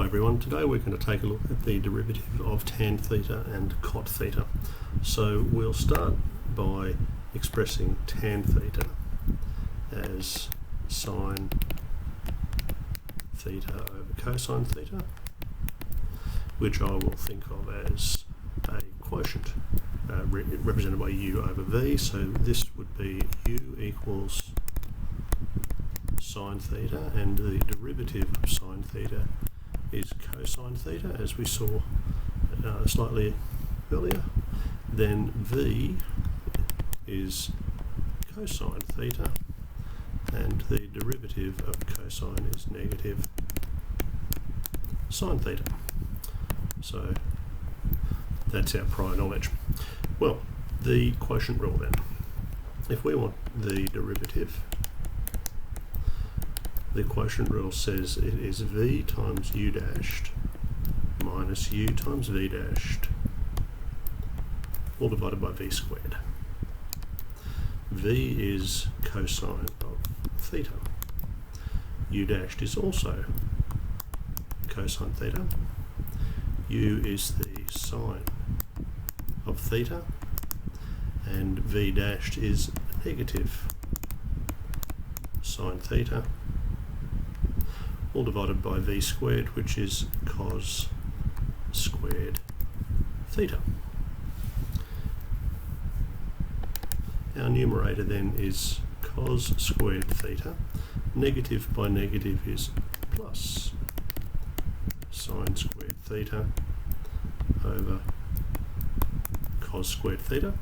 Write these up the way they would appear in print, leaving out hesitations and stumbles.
Hi everyone, today we're going to take a look at the derivative of tan theta and cot theta. So we'll start by expressing tan theta as sine theta over cosine theta, which I will think of as a quotient represented by u over v. So this would be u equals sine theta, and the derivative of sine theta is cosine theta, as we saw slightly earlier. Then v is cosine theta, and the derivative of cosine is negative sine theta. So that's our prior knowledge. Well, the quotient rule then. If we want the derivative, the quotient rule says it is v times u dashed minus u times v dashed, all divided by v squared. V is cosine of theta. U dashed is also cosine theta. U is the sine of theta, and v dashed is negative sine theta, all divided by v squared, which is cos squared theta. Our numerator then is cos squared theta. Negative by negative is plus sine squared theta over cos squared theta.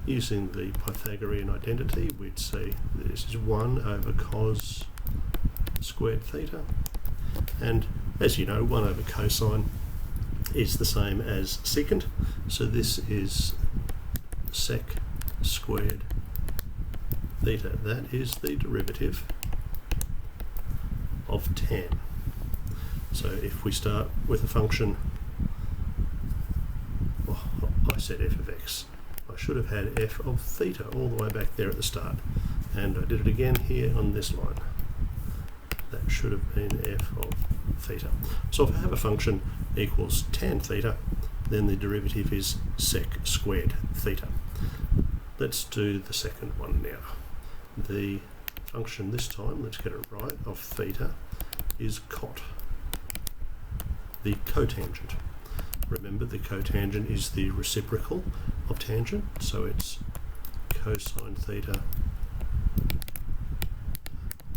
Using the Pythagorean identity, we'd say this is 1 over cos squared theta, and as you know, 1 over cosine is the same as secant, so this is sec squared theta. That is the derivative of tan. So if we start with a function, well, I said f of x. I should have had f of theta all the way back there at the start, and I did it again here on this line. That should have been f of theta. So if I have a function equals tan theta, then the derivative is sec squared theta. Let's do the second one now. The function this time, let's get it right, of theta is cot, the cotangent. Remember, the cotangent is the reciprocal of tangent, so it's cosine theta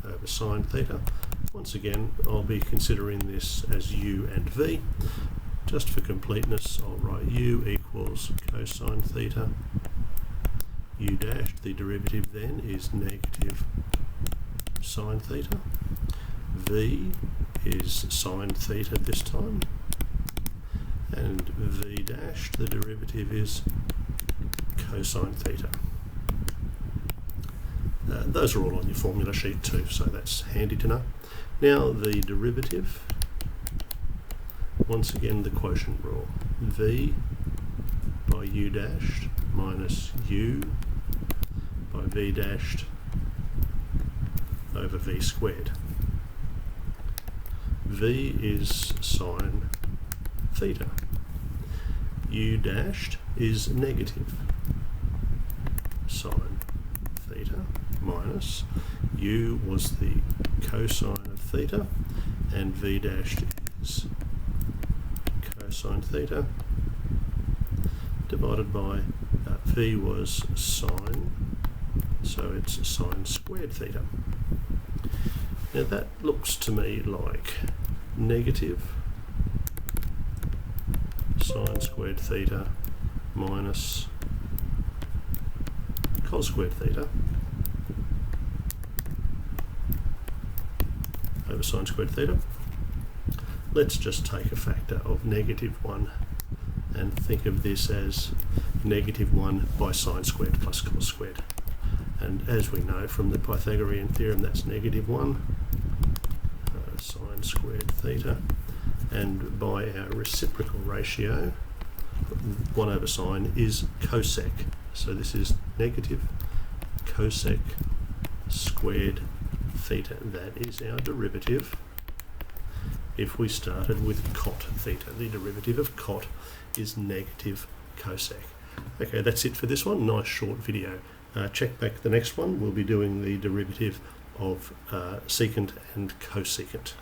over sine theta. Once again, I'll be considering this as u and v. Just for completeness, I'll write u equals cosine theta. U dashed, the derivative then is negative sine theta. V is sine theta this time. And v dashed, the derivative is cosine theta. Those are all on your formula sheet too, so that's handy to know. Now the derivative, once again the quotient rule, v by u dashed minus u by v dashed over v squared. V is sine theta. U dashed is negative sine theta minus u was the cosine of theta, and v dashed is cosine theta, divided by v was sine, so it's sine squared theta. Now that looks to me like negative sine squared theta minus cos squared theta over sine squared theta. Let's just take a factor of negative 1 and think of this as negative 1 by sine squared plus cos squared. And as we know from the Pythagorean theorem, that's negative 1 sine squared theta, and by our reciprocal ratio, 1 over sine is cosec. So this is negative cosec squared theta. That is our derivative if we started with cot theta. The derivative of cot is negative cosec. Okay, that's it for this one. Nice short video. Check back the next one. We'll be doing the derivative of secant and cosecant.